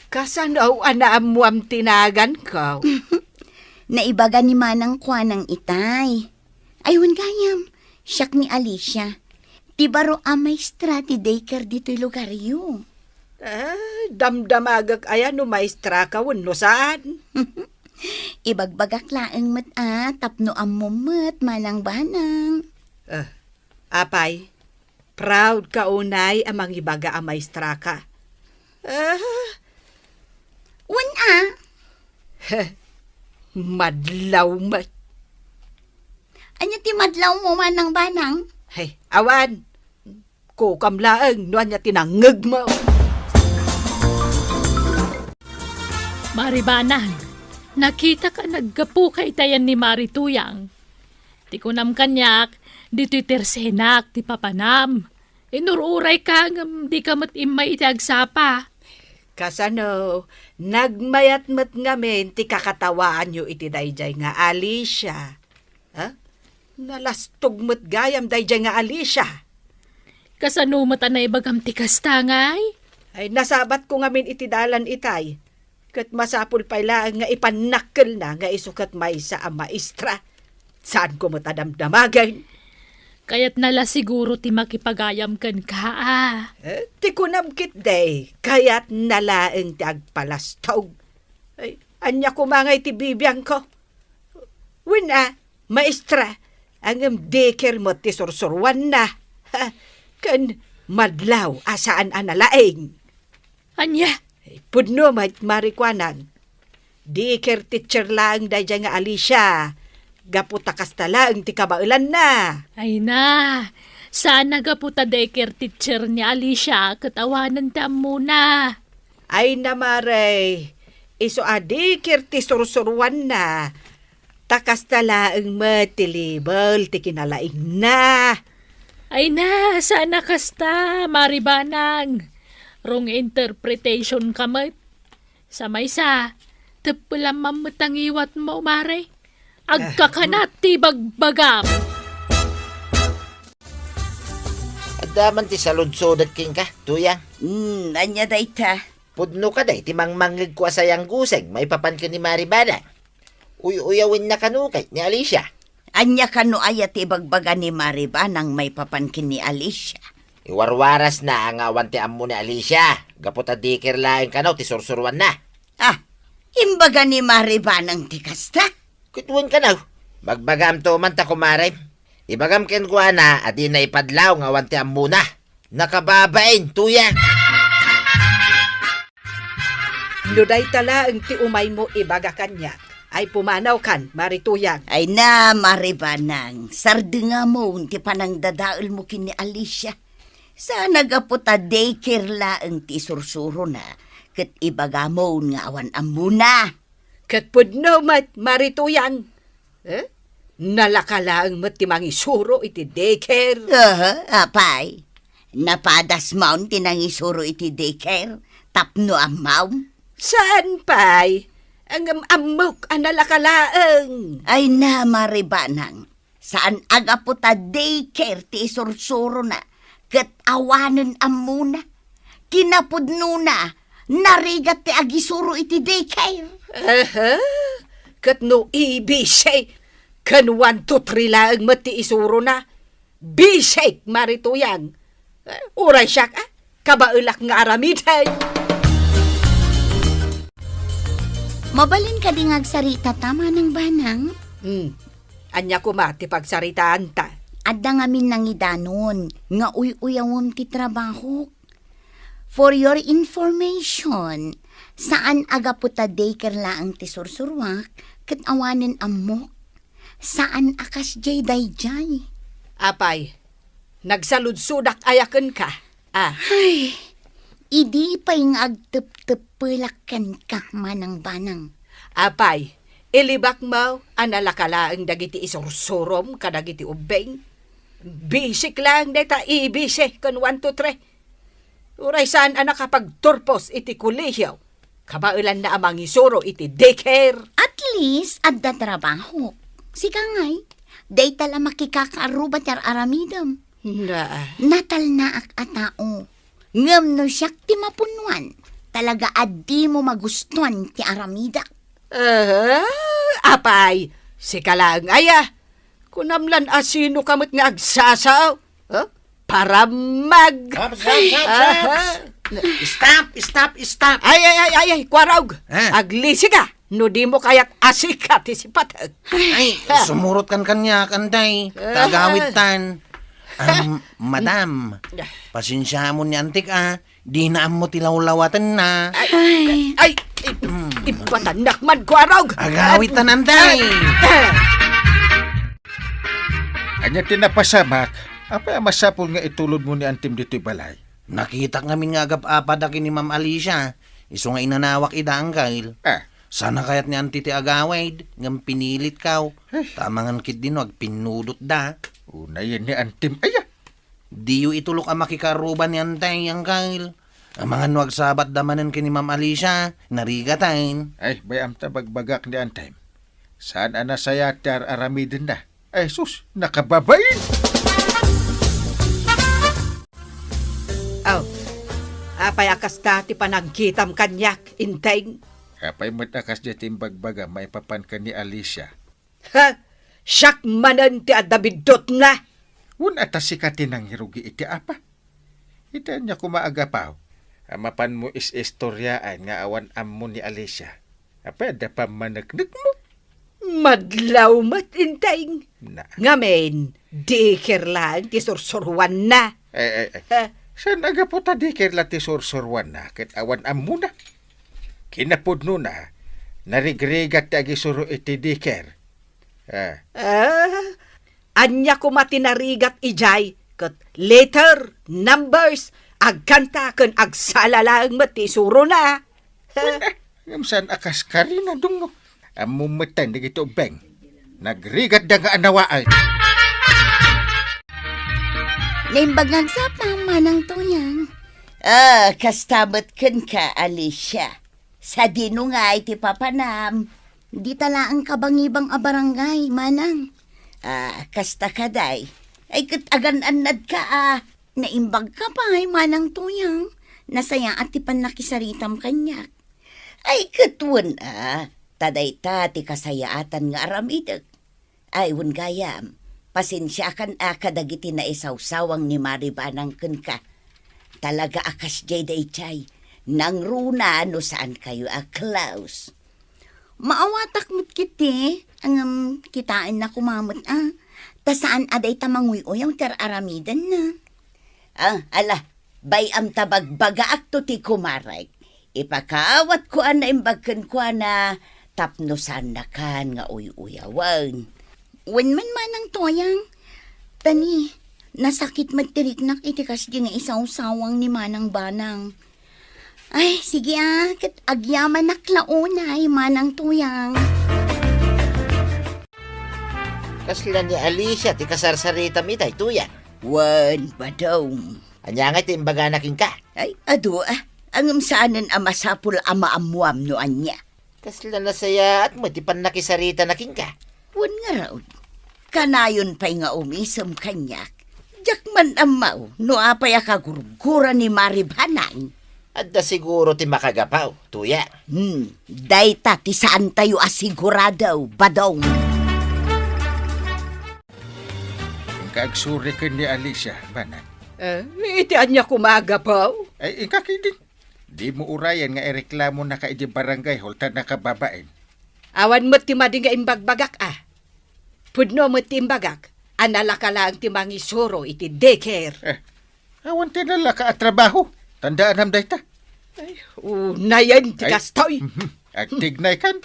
Kasanaw anaamuam tinagan ko. Naibaga ni Manang Kwanang itay. Ayun gayam, siyak ni Alicia. Ti baro a maestra ti daycare dito'y lugar yu. Damdamagak ayan no maestra ka no saan? Ibagbagak laeng mat tapno amumat Manang Banang. Apay, proud ka unay amang ibaga a maestra ka. Madlaw mat. Anya ti madlaw mo Manang Banang? Hey, awan. Kukamlaeng no anya tinangeg mo. Maribanang, nakita ka naggapu kay tayan ni Marituyang. Ti kunam kanyak, dito'y tersenak ti papanam. Inururay ka ngam di ka matimay iti agsapa. Kasano, nagmayat-mat ngamin ti kakatawaan nyo iti dayjay nga Alicia. Nalastog mat gayam dayjay nga Alicia. Kasano mata na ibagam ti kastangay? Ay nasabat ko ngamin iti dalan itay. Kat masapul pa ilaan nga ipanakkel na nga isukat may sa maestra. Saan ko matadamdamagay? Kaya't nala siguro ti makipagayam kan ka Ti kunamkit day, kaya't nalaeng ti agpalastog. Ay, anya kumangay ti bibiyang ko. Wina, maestra, ang deker mo ti sursurwan na. Kan madlaw asaan analaeng. Anya? Pudno Marikwanan. Deker teacher lang dayjay nga Alicia. Gaputakas talaang ti kabailan na. Ay na, sana gaputa deker teacher ni Alicia katawanan ta muna. Ay namaray, iso adikir ti sursurwan na. Takas talaang matilibal ti kinalaing na. Ay na, sana kasta, Maribanang. Wrong interpretation ka mat. Sa maysa, tapulang mamutangiwat mo, Mare. Agkakanat ti bagbagam. Adaman ti saludsod king ka, tuyang. Anya dayta. Pudno ka day, ti mangmanglig ko asayang guseng, may papan ka ni Maribanang. Uyawin na kanukay ni Alicia. Anya kano ayat ibagbaga ni Maribanang may papankin ni Alicia. Iwarwaras na ang awan ti ammo ni Alicia. Gaputa dikir laing kanaw ti sursurwan na. Imbaga ni Maribanang ti kasta. Kutuan kanaw. Magbagam to man ta kumaray. Ibagam ken ko na adi na ipadlaw nga awan ti ammo na. Nakababain, tuyang. Nuday talaang ti umay mo ibaga kanya. Ay pumanaw kan, Marituyang. Ay na, Maribanang. Sardinga mo, ti panang dadaol mo kini Alicia. Sana gaputa daycare laang ti sursuro na. Kat ibaga mo nga awan amuna. Katpudno Marituyang. Nalakalaang ti mangisuro iti daycare. Apay. Napadas maun ti nangisuro iti daycare. Tapno amaw. Saan pa'y? Ang amok ang nalakalaang. Ay na, maribanang. Saan aga po ta daycare ti isursuro na. Kat awanan amuna. Kinapudno na. Narigat ti agisuro iti daycare. Aha, kat no ibisay. Kan 1, 2, 3 lang mati isuro na. Bisay, marituyang. Uray siya ka. Kabaulak nga aramiday. Mabalin ka ding agsarita tama ng banang. Anya ko mati pagsaritaan ta. Adda nga min nang idanon, nga uyawom ti trabaho. For your information, saan aga po ta daycare laang ti sursurwak, kat awanen amok. Saan akas jay dayjay? Apay, nagsaludsudak ayakan ka. Ay, idi pa'y nga agtep-tepelakan ka manang banang. Apay, ilibak mo ang nalakalaang dagiti isursurom ka dagiti ubeng. Bisik lang deta ibisik kan 1, 2, 3. Uray saan ang nakapagturpos iti kulihiyaw. Kabailan na amang isuro iti daycare. At least, adda trabaho. Sika ngay, day tala makikakaaruba tar aramidam. Na, Natal na ak atao. Ngam no siyak ti mapunuan. Talaga adi mo magustuhan ti aramida. apay, si kalang aya. Kunamlan asino kamot nga agsasaw. Para mag... Stop! Ay, kwarog. Ha? Aglisi ka. No di mo kaya't asika ti sipatag. Ay, sumurot kan kanya, kanday. Tagawit tan. Madam, pasensya mo ni antik di na mo tilawlawatan na. Ay, ipatanak man kwarog. Agawit tan anday. Anya tinapasamak, apa masapol nga itulod mo ni Antim dito'y balay? Nakita ngamin nga agap-apad ni Ma'am Alicia. Iso nga inanawak idangkail. Sana kayat ni Auntie ti agawid, ngam pinilit kaw. Tamangan kit din wag pinudot da. Una yan ni Antim, aya. Diyo itulok ang makikaruban ni Antay ang kail. Ang mga nuwag sabat damanan kini Ma'am Alicia, narigatain. Ay, bayam tabagbagak ni Antim. Saan anasaya tar aramidin na? Ay, sus, nakababain! Apay akas dati pa nagkitam kanyak, inteng. Apay matakas di timbagbaga, may papan ka ni Alicia. Siyak manan ti adabidot na. Un atas si katinang hirugi iti apa? Ita niya kumaagapaw. Amapan mo is istoryaan nga awan ammo ni Alicia. Apay ada pa managnig mo. Madlaw mat, inteng. Na. Ngamen, dikir lang ti sursurwan na. Ay. Saan aga po tadikir lati sursurwan na ket awan ammo na. Kinapudno na, narigrigat ti agisuro iti dikir. Anya ko matinarigat ijay, kat letter, numbers, agkanta kan agsalalang matisuro na. Ngamsan akas kari na dungo. Amumatan di gito beng. Nagrigat da nga anawaan. Naimbagag sa pamanang tuyang. Kastabat kan ka, Alicia. Sa dino nga iti papanam. Di tala ang kabangibang abarangay, manang. Kasta ka day. Ay katagan-anad ka Naimbag ka pa ay manang tuyang. Nasaya at tipan nakisaritam kanyak. Ay katuan taday ti kasayaatan nga aramidag. Ay gayam. Pasensya kan kadagiti na isawsawang ni Maribanang kun ka. Talaga akas jay day chay. Nang runa no saan kayo Klaus. Maawatak mo't kiti. Ang kitain na kumamot Ta saan aday tamanguy-uyaw tar aramidan na. Bayam tabagbaga akto ti kumarag. Ipakawat ko na imbagkan ko na tapnosan na kan nga uy-uyawan. Wenman manang toyang. Tani, nasakit magtiriknak itikas di nga isaw-sawang ni manang banang. Ay, sige kat agyaman naklaunay manang tuyang. Kasla ni Alicia, ti kasarsarita mi tay tuya. Wan ba daw? Anya nga ti imbaga nakin ka. Ay, ado Ang saanan ang masapul ama-amuam no anya. Kasla na saya at mo ti pan nakisarita na king ka. Wan nga raw. Kanayon pa'y nga umisam kanyak. Jak man amaw, no apay akagurgura ni Maribhanan. At da siguro ti makagapaw, tuya. Dayta ti saan tayo asiguradaw, badong. Kagsuri ka ni Alicia, banan. Itian niya kumagapaw. Ay, ikakidin. Di mo urayan nga ireklamo na ka iti barangay hall ta nakababain. Awan mo ti mading nga imbagbagak Pudno mo ti imbagak. Anala ka lang ti mangisuro iti daycare. Awan tinala ka at trabaho. Tandaan ham dayta. Unayan ti kastoy. Ag tignay kan.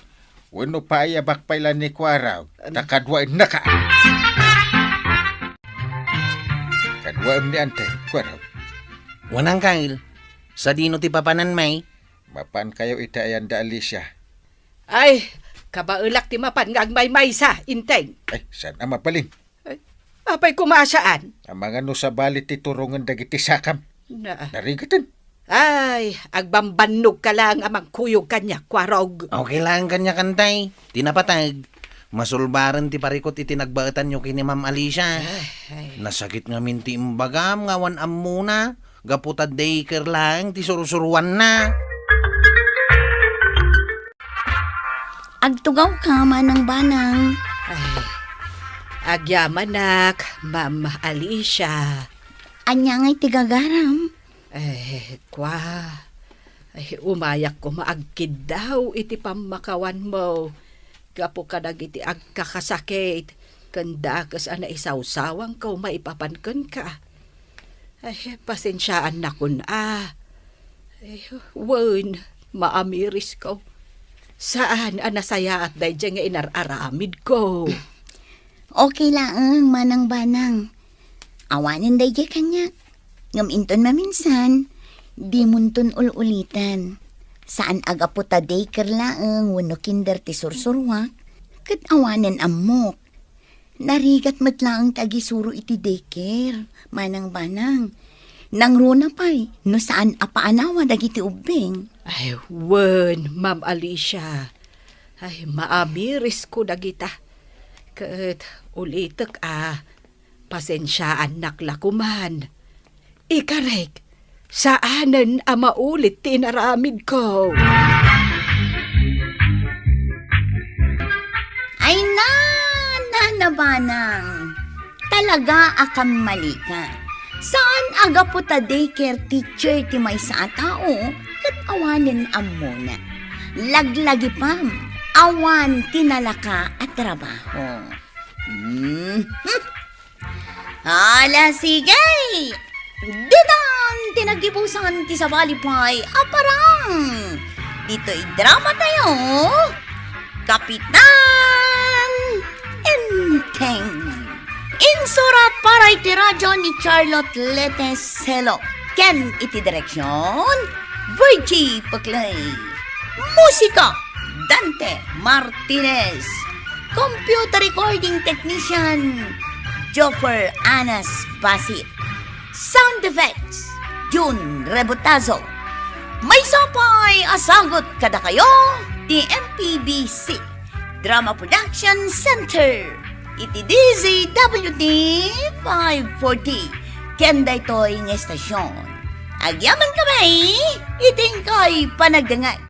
Wano pa ayabak pailan ni Kwaraw. Takadwain na ka. Kadwain ni Ante, Kwaraw. Wanang kail. Sa dino ti papanan may. Mapan kayo itayan da Alicia. Ay, kabaulak ti mapan nga agmay-may sa inteng. Ay, saan ang mapalin? Apay kumasaan. Ang mga no sa balit ti turungan dagiti sakam. Narigatan. Ay, agbambanog ka lang amang kuyog kanya, Kwarog. Okay lang kanya kantay. Tinapatag. Masulbaran ti parikot iti nagbaetan nyo kini Ma'am Alicia. Nasakit nga minti imbagam ngawan muna. Gaputa daycare lang ti surusuruan na. Agtugaw ka, manang banang. Agyamanak, Ma'am Alicia. Anya nga'y tigagaram. Umayak ko maagkid daw iti pamakawan mo. Gapo ka iti agkakasakit. Kanda kas ana isawsawang ko maipapankan ka. Pasensyaan na kun wen, maamiris ko. Saan anasaya at dahi nga inararamid ko? Okay lang, manang banang. Awanin dahi kanya. Ngaminton maminsan, di munton ululitan. Saan agaputa daycare laeng, wano kinder ti sursurwak, kat awanan amok. Narigat matlaang tagisuro iti daycare, manang banang. Nang runa pa'y, no saan apaanawa dagiti ubing. Wen, Ma'am Alicia. Maamiris ko dagita. Kat ulitek pasensyaan naklakuman. Ikarek, saanan maulit tinaramid ko. Ay nanabanang. Talaga akam mali ka. Saan agaputa daycare teacher ti may sa tao kat awanin amuna. Laglagi pam, awan tinalaka at trabaho. Hala sige! Didan tinagipusan ti sa balipay aparang. Dito'y drama tayo. Kapitan Enteng. Insurat para iti radyo ni Charlotte Leteselo. Ken iti direksyon, Virgie Paclay. Musika, Dante Martinez. Computer recording technician, Joffer Anas Basit. Sound effects, June Rebotazo. May sapay asagot kada kayo, di MPBC Drama Production Center. Iti DZWD 540. Kenda ito'y ng estasyon. Agyaman kami, iting ko'y panagdangay.